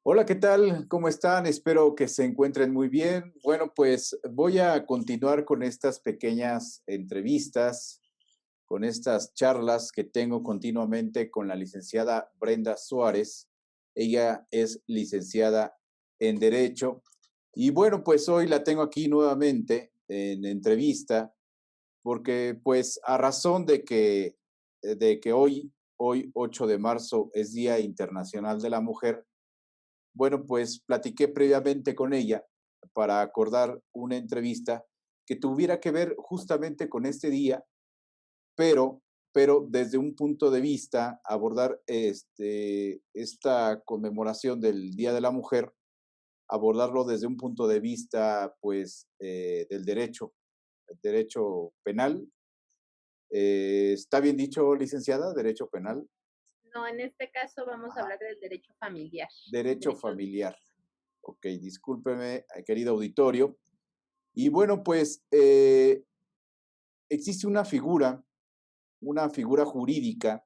Hola, ¿qué tal? ¿Cómo están? Espero que se encuentren muy bien. Bueno, pues voy a continuar con estas pequeñas entrevistas, con estas charlas que tengo continuamente con la licenciada Brenda Suárez. Ella es licenciada en Derecho. Y bueno, pues hoy la tengo aquí nuevamente en entrevista porque pues a razón de que hoy 8 de marzo es Día Internacional de la Mujer. Bueno, pues platiqué previamente con ella para acordar una entrevista que tuviera que ver justamente con este día, pero, pero desde un punto de vista, abordar esta conmemoración del Día de la Mujer, abordarlo desde un punto de vista, pues, del derecho, el derecho penal. ¿Está bien dicho, licenciada? ¿Derecho penal? No, en este caso vamos a Ajá, hablar del derecho familiar. derecho Derecho, familiar. Ok, discúlpeme, querido auditorio. Y bueno, pues existe una figura jurídica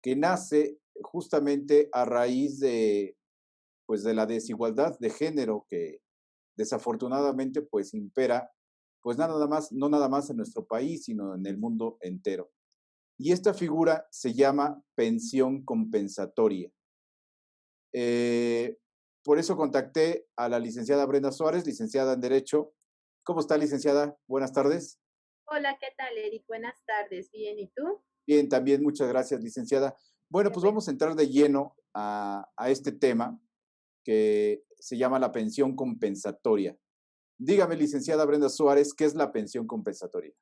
que nace justamente a raíz pues, de la desigualdad de género que desafortunadamente pues impera, pues no nada más en nuestro país, sino en el mundo entero. Y esta figura se llama pensión compensatoria. Eh, por eso contacté a la licenciada Brenda Suárez, licenciada en Derecho. ¿Cómo está, licenciada? Buenas tardes. hola, ¿qué tal, Eric? Buenas tardes. Bien, ¿y tú? Bien, también muchas gracias, licenciada. Bueno, Qué pues bueno. vamos a entrar de lleno a este tema que se llama la pensión compensatoria. Dígame, licenciada Brenda Suárez, ¿qué es la pensión compensatoria?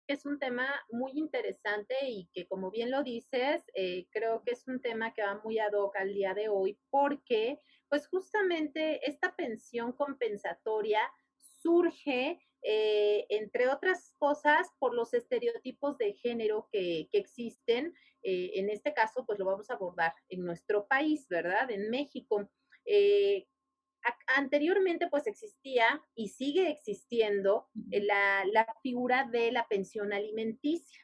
Es un tema muy interesante y que, como bien lo dices, creo que es un tema que va muy ad hoc al día de hoy porque, pues justamente esta pensión compensatoria surge, entre otras cosas, por los estereotipos de género que existen. En este caso, pues lo vamos a abordar en nuestro país, ¿verdad? En México. Eh, Anteriormente pues existía y sigue existiendo Ujú, la figura de la pensión alimenticia.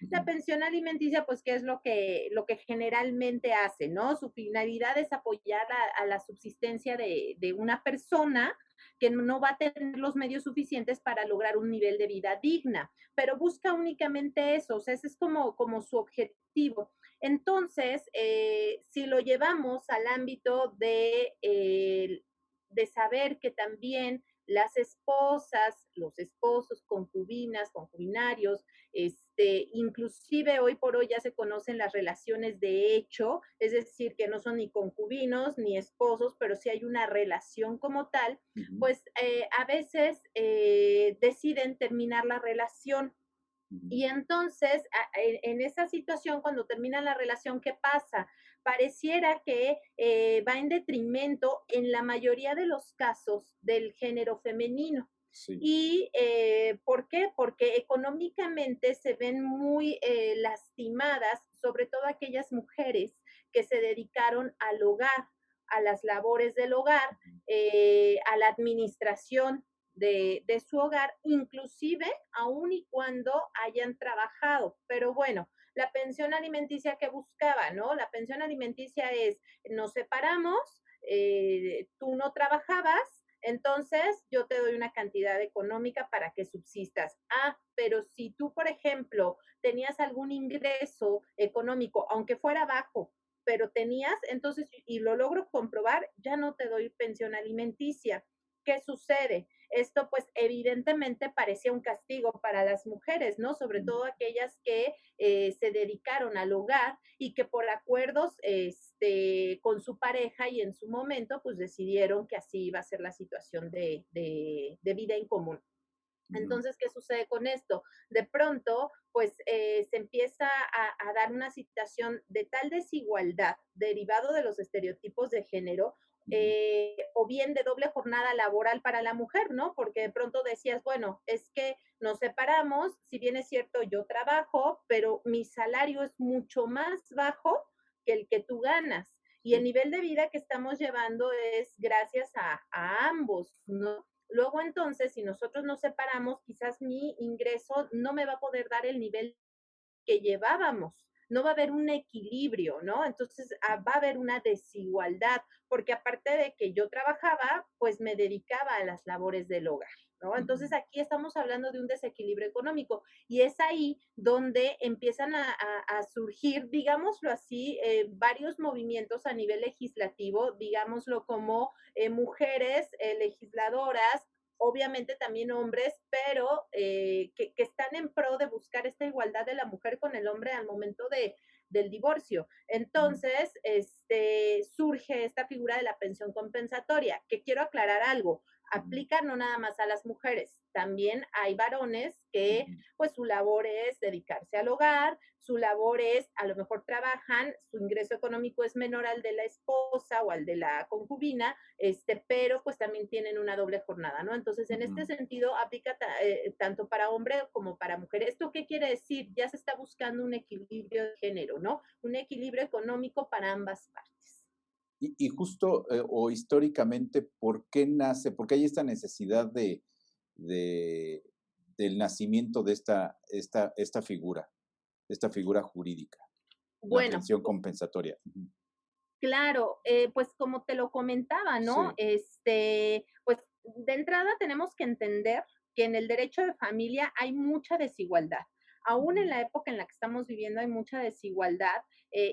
La ujú, pensión alimenticia, pues, ¿qué es lo que generalmente hace, no? Su finalidad es apoyar a la subsistencia de una persona que no va a tener los medios suficientes para lograr un nivel de vida digna, pero busca únicamente eso, o sea, ese es como su objetivo. Entonces, si lo llevamos al ámbito de saber que también las esposas, los esposos, concubinas, concubinarios, inclusive hoy por hoy ya se conocen las relaciones de hecho, es decir, que no son ni concubinos ni esposos, pero sí hay una relación como tal, ujú, pues a veces deciden terminar la relación. ujú. Y entonces, en esa situación, cuando termina la relación, ¿qué pasa? Pareciera que va en detrimento, en la mayoría de los casos, del género femenino. Sí. ¿Y por qué? Porque económicamente se ven muy lastimadas, sobre todo aquellas mujeres que se dedicaron al hogar, a las labores del hogar, Ujú, a la administración de su hogar, inclusive aun y cuando hayan trabajado. Pero bueno, la pensión alimenticia que buscaba, ¿no? La pensión alimenticia es, nos separamos, tú no trabajabas, entonces yo te doy una cantidad económica para que subsistas. Ah, pero si tú, por ejemplo, tenías algún ingreso económico, aunque fuera bajo, pero tenías, entonces, y lo logro comprobar, ya no te doy pensión alimenticia. ¿Qué sucede? Esto pues evidentemente parecía un castigo para las mujeres, ¿no? Sobre ujú, todo aquellas que se dedicaron al hogar y que por acuerdos con su pareja y en su momento pues decidieron que así iba a ser la situación de vida en común. ujú, Entonces, ¿qué sucede con esto? De pronto, pues se empieza a dar una situación de tal desigualdad derivado de los estereotipos de género, ujú, o bien de doble jornada laboral para la mujer, ¿no? Porque de pronto decías, bueno, es que nos separamos, si bien es cierto, yo trabajo, pero mi salario es mucho más bajo que el que tú ganas. Y el sí. nivel de vida que estamos llevando es gracias a ambos, ¿no? Luego entonces, si nosotros nos separamos, quizás mi ingreso no me va a poder dar el nivel que llevábamos no va a haber un equilibrio, ¿no? Entonces va a haber una desigualdad, porque aparte de que yo trabajaba, pues me dedicaba a las labores del hogar, ¿no? Entonces Ujú. aquí estamos hablando de un desequilibrio económico y es ahí donde empiezan a surgir, digámoslo así, varios movimientos a nivel legislativo, digámoslo como mujeres legisladoras, obviamente también hombres, pero que están en pro de buscar esta igualdad de la mujer con el hombre al momento del divorcio. Mm, Entonces, surge esta figura de la pensión compensatoria, que quiero aclarar algo, ujú, aplica no nada más a las mujeres, también hay varones que ujú, pues su labor es dedicarse al hogar, su labor es, a lo mejor trabajan, su ingreso económico es menor al de la esposa o al de la concubina, pero pues también tienen una doble jornada, ¿no? Entonces, en este ujú. sentido, aplica tanto para hombre como para mujer. ¿Esto qué quiere decir? Ya se está buscando un equilibrio de género, ¿no? Un equilibrio económico para ambas partes. Y justo, o históricamente, ¿por qué nace? ¿Por qué hay esta necesidad de del nacimiento de esta figura jurídica, la Bueno, pensión compensatoria? Ujú. claro, pues como te lo comentaba, ¿no? Sí. Pues de entrada tenemos que entender que en el derecho de familia hay mucha desigualdad. Aún en Ujú, la época en la que estamos viviendo hay mucha desigualdad,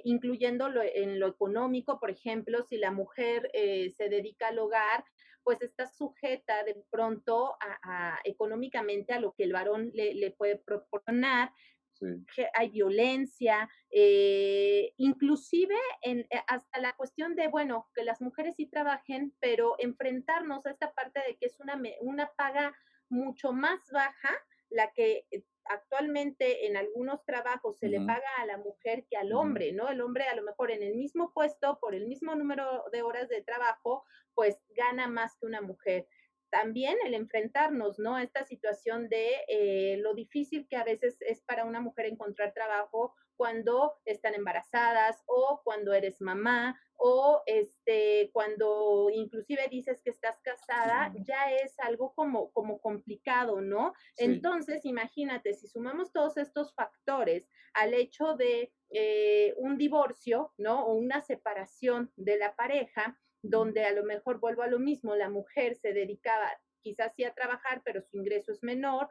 incluyendo en lo económico, por ejemplo, si la mujer se dedica al hogar, pues está sujeta de pronto económicamente a lo que el varón le puede proporcionar, sí. que hay violencia, inclusive hasta la cuestión de, bueno, que las mujeres sí trabajen, pero enfrentarnos a esta parte de que es una paga mucho más baja, la que actualmente en algunos trabajos se le Ujú, paga a la mujer que al ujú, hombre, ¿no? El hombre a lo mejor en el mismo puesto, por el mismo número de horas de trabajo, pues gana más que una mujer también el enfrentarnos, ¿no? A esta situación de lo difícil que a veces es para una mujer encontrar trabajo cuando están embarazadas o cuando eres mamá o cuando inclusive dices que estás casada, ujú. ya es algo como complicado, ¿no? Sí. Entonces, imagínate, si sumamos todos estos factores al hecho de un divorcio, ¿no? O una separación de la pareja, Ujú, donde a lo mejor vuelvo a lo mismo, la mujer se dedicaba quizás sí a trabajar, pero su ingreso es menor,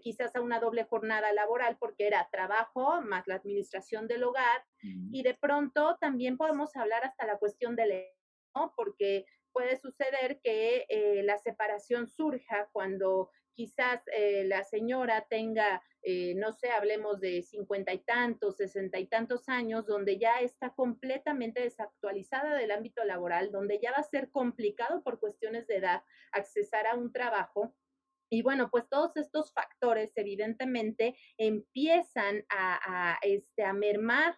quizás a una doble jornada laboral porque era trabajo más la administración del hogar ujú. y de pronto también podemos hablar hasta la cuestión del, ¿no? Porque puede suceder que la separación surja cuando quizás la señora tenga, no sé, hablemos de 50 y tantos, 60 y tantos años, donde ya está completamente desactualizada del ámbito laboral, donde ya va a ser complicado por cuestiones de edad accesar a un trabajo. Y bueno, pues todos estos factores evidentemente empiezan a mermar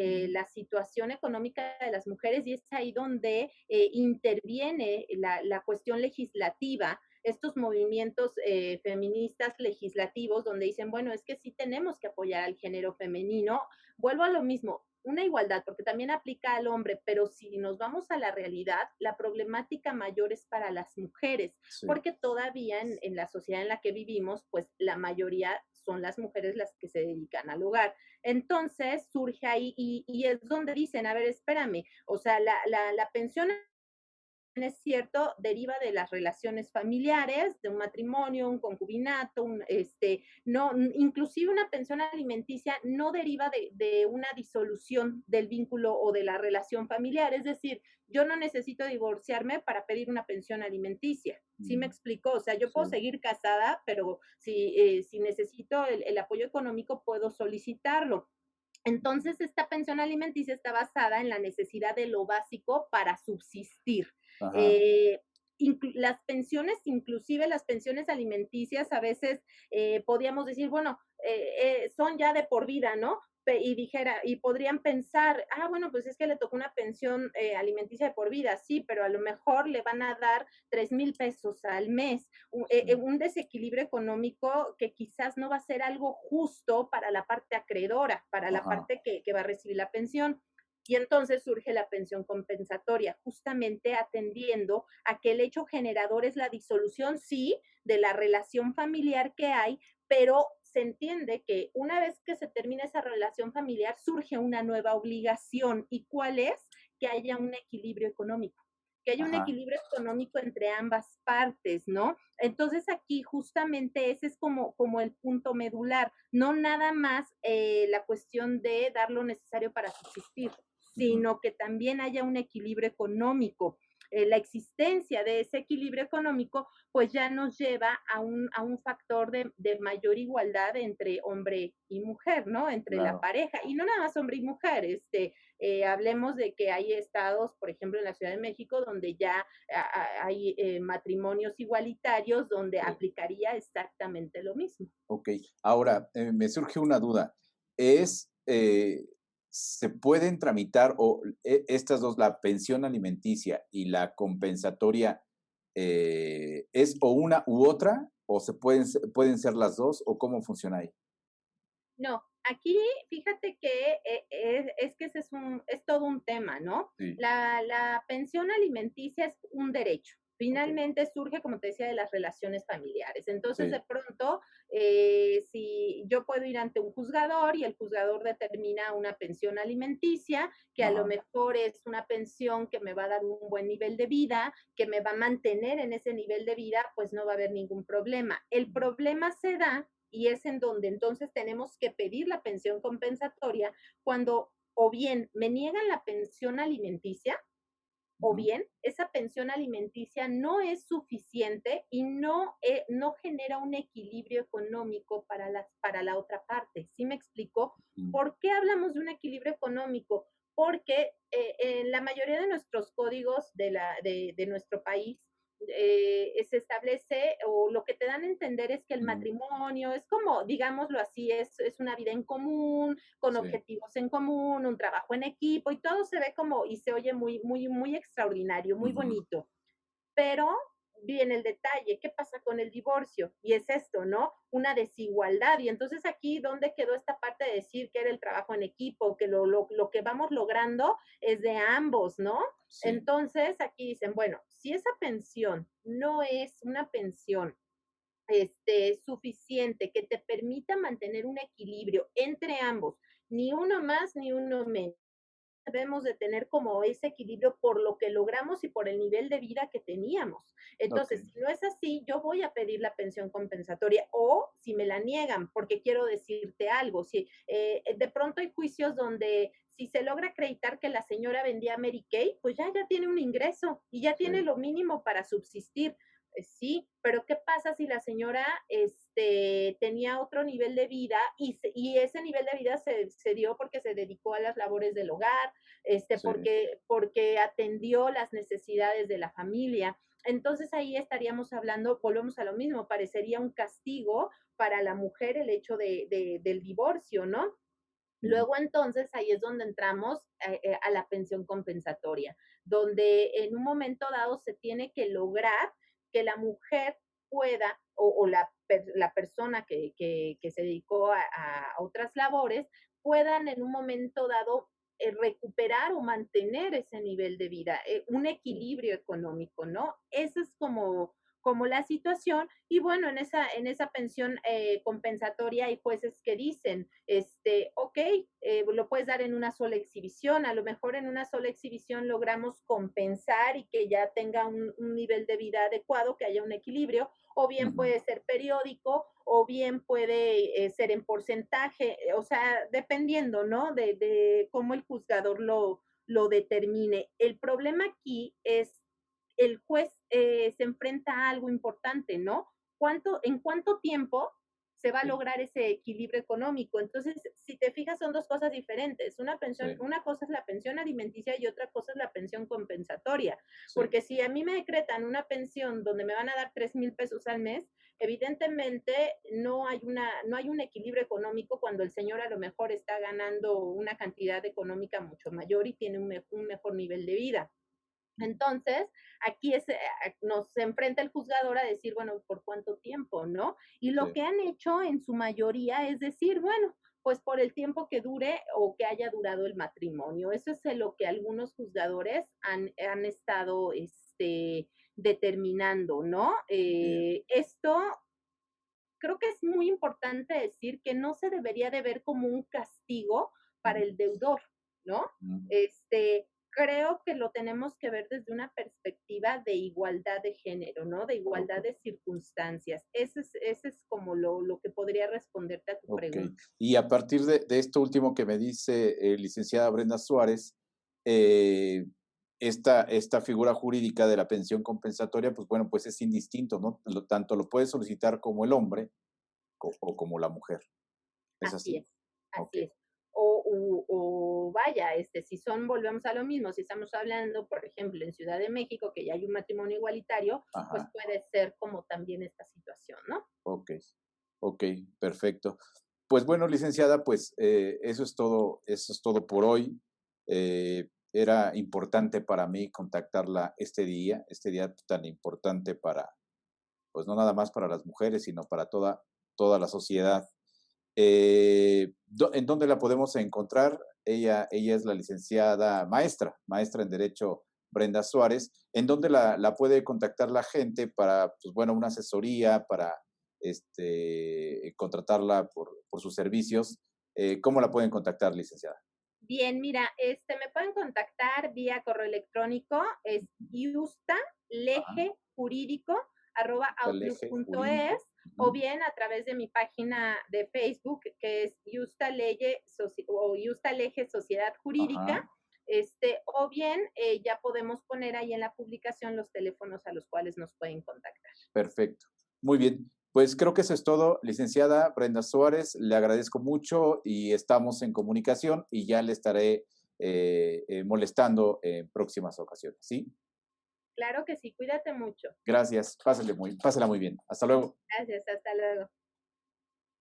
Ujú, la situación económica de las mujeres y es ahí donde interviene la cuestión legislativa, estos movimientos feministas legislativos donde dicen, bueno, es que sí tenemos que apoyar al género femenino. Vuelvo a lo mismo, una igualdad, porque también aplica al hombre, pero si nos vamos a la realidad, la problemática mayor es para las mujeres, sí. porque todavía en la sociedad en la que vivimos, pues la mayoría son las mujeres las que se dedican al hogar. Entonces surge ahí y es donde dicen, a ver, espérame, o sea, la pensión es cierto, deriva de las relaciones familiares, de un matrimonio, un concubinato, no, inclusive una pensión alimenticia no deriva de una disolución del vínculo o de la relación familiar. Es decir, yo no necesito divorciarme para pedir una pensión alimenticia. ¿Sí me Mm, explico? O sea, yo puedo sí. seguir casada, pero si necesito el apoyo económico, puedo solicitarlo. Entonces, esta pensión alimenticia está basada en la necesidad de lo básico para subsistir. Ajá. Eh, las pensiones, inclusive las pensiones alimenticias, a veces podríamos decir, bueno, son ya de por vida, ¿no? Y podrían pensar, bueno, pues es que le tocó una pensión alimenticia de por vida, sí, pero a lo mejor le van a dar 3,000 pesos al mes, Sí. un desequilibrio económico que quizás no va a ser algo justo para la parte acreedora, para la Ajá. parte que va a recibir la pensión. Y entonces surge la pensión compensatoria, justamente atendiendo a que el hecho generador es la disolución, sí, de la relación familiar que hay, pero se entiende que una vez que se termina esa relación familiar, surge una nueva obligación. ¿Y cuál es? Que haya un equilibrio económico, que haya un Ajá, equilibrio económico entre ambas partes, ¿no? Entonces aquí justamente ese es como el punto medular, no nada más la cuestión de dar lo necesario para subsistir, ujú, sino que también haya un equilibrio económico. La existencia de ese equilibrio económico pues ya nos lleva a un factor de mayor igualdad entre hombre y mujer, ¿no? Entre la claro. pareja. Y no nada más hombre y mujer, hablemos de que hay estados, por ejemplo, en la Ciudad de México, donde ya hay matrimonios igualitarios, donde Sí. aplicaría exactamente lo mismo. Ok. Ahora, me surge una duda. ¿Es, se pueden tramitar o estas dos, la pensión alimenticia y la compensatoria, es o una u otra, o pueden ser las dos, o cómo funciona ahí? No, aquí fíjate que es que ese es todo un tema, ¿no? Sí, La pensión alimenticia es un derecho. ok. Finalmente surge, como te decía, de las relaciones familiares. Entonces, de Sí, pronto, si yo puedo ir ante un juzgador y el juzgador determina una pensión alimenticia, que a lo ajá, mejor es una pensión que me va a dar un buen nivel de vida, que me va a mantener en ese nivel de vida, pues no va a haber ningún problema. El ujú, problema se da y es en donde entonces tenemos que pedir la pensión compensatoria cuando o bien me niegan la pensión alimenticia o ujú, bien esa pensión alimenticia no es suficiente y no genera un equilibrio económico para la otra parte. ¿Sí me explico? ujú, ¿Por qué hablamos de un equilibrio económico? Porque en la mayoría de nuestros códigos de nuestro país se establece o lo que te dan a entender es que el ujú, matrimonio es como, digámoslo así, es una vida en común, con sí, objetivos en común, un trabajo en equipo y todo se ve como y se oye muy extraordinario, muy ujú, bonito. Pero viene el detalle, ¿qué pasa con el divorcio? Y es esto, ¿no? Una desigualdad. Y entonces aquí, ¿dónde quedó esta parte de decir que era el trabajo en equipo, que lo que vamos logrando es de ambos, ¿no? sí, Entonces aquí dicen, bueno, si esa pensión no es una pensión suficiente que te permita mantener un equilibrio entre ambos, ni uno más ni uno menos. Debemos de tener como ese equilibrio por lo que logramos y por el nivel de vida que teníamos. ok, Entonces, si no es así, yo voy a pedir la pensión compensatoria o si me la niegan, porque quiero decirte algo, si de pronto hay juicios donde si se logra acreditar que la señora vendía Mary Kay, pues ya tiene un ingreso y ya tiene sí, lo mínimo para subsistir. Sí, pero ¿qué pasa si la señora tenía otro nivel de vida y ese nivel de vida se dio porque se dedicó a las labores del hogar, sí, porque atendió las necesidades de la familia? Entonces ahí estaríamos hablando, volvemos a lo mismo, parecería un castigo para la mujer el hecho del divorcio, ¿no? ujú, Luego entonces ahí es donde entramos a la pensión compensatoria, donde en un momento dado se tiene que lograr que la mujer pueda o la persona que se dedicó a otras labores puedan en un momento dado recuperar o mantener ese nivel de vida, un sí, equilibrio económico, ¿no? Esa es como la situación. Y bueno, en esa pensión compensatoria hay jueces que dicen, ok, lo puedes dar en una sola exhibición, a lo mejor en una sola exhibición logramos compensar y que ya tenga un nivel de vida adecuado, que haya un equilibrio, o bien ujú, puede ser periódico, o bien puede ser en porcentaje, o sea, dependiendo, ¿no? De cómo el juzgador lo determine. El problema aquí es el juez se enfrenta a algo importante, ¿no? ¿En cuánto tiempo se va a sí, lograr ese equilibrio económico? Entonces, si te fijas, son dos cosas diferentes. sí, Una cosa es la pensión alimenticia y otra cosa es la pensión compensatoria. sí, Porque si a mí me decretan una pensión donde me van a dar 3,000 pesos al mes, evidentemente no hay un equilibrio económico cuando el señor a lo mejor está ganando una cantidad económica mucho mayor y tiene un mejor nivel de vida. ujú, Entonces, aquí nos enfrenta el juzgador a decir, bueno, ¿por cuánto tiempo, no? Y lo sí, que han hecho en su mayoría es decir, bueno, pues por el tiempo que dure o que haya durado el matrimonio. Eso es lo que algunos juzgadores han estado determinando, ¿no? bien, Esto creo que es muy importante decir que no se debería de ver como un castigo para Ujú, el deudor, ¿no? ujú. Creo que lo tenemos que ver desde una perspectiva de igualdad de género, ¿no? De Ok, igualdad de circunstancias. Ese es como lo que podría responderte a tu ok. pregunta. Y a partir de esto último que me dice, licenciada Brenda Suárez, eh, esta figura jurídica de la pensión compensatoria, pues bueno, pues es indistinto, ¿no? Tanto lo puede solicitar como el hombre o como la mujer. ¿Es Así así? es, Ok. así es. O vaya, si son, volvemos a lo mismo, si estamos hablando, por ejemplo, en Ciudad de México, que ya hay un matrimonio igualitario, pues Ajá. puede ser como también esta situación, ¿no? Ok. Ok, perfecto. Pues bueno, licenciada, pues eso es todo por hoy. Era importante para mí contactarla este día tan importante para, pues no nada más para las mujeres, sino para toda la sociedad. ¿En dónde la podemos encontrar? Ella es la licenciada maestra en Derecho Brenda Suárez. ¿En dónde la puede contactar la gente para, pues bueno, una asesoría, para contratarla por sus servicios? ¿Cómo la pueden contactar, licenciada? Bien, mira, me pueden contactar vía correo electrónico, es Ajá, el jurídico. yustalejejurídico@outlook.es, o Ujú, bien a través de mi página de Facebook, que es Yusta Leye o Yusta Leje Sociedad Jurídica, ajá, o bien ya podemos poner ahí en la publicación los teléfonos a los cuales nos pueden contactar. perfecto. Muy bien. Pues creo que eso es todo, licenciada Brenda Suárez. Le agradezco mucho y estamos en comunicación y ya le estaré molestando en próximas ocasiones. ¿Sí? Claro que sí, cuídate mucho. Gracias. Pásela muy bien. Hasta luego. Gracias, hasta luego.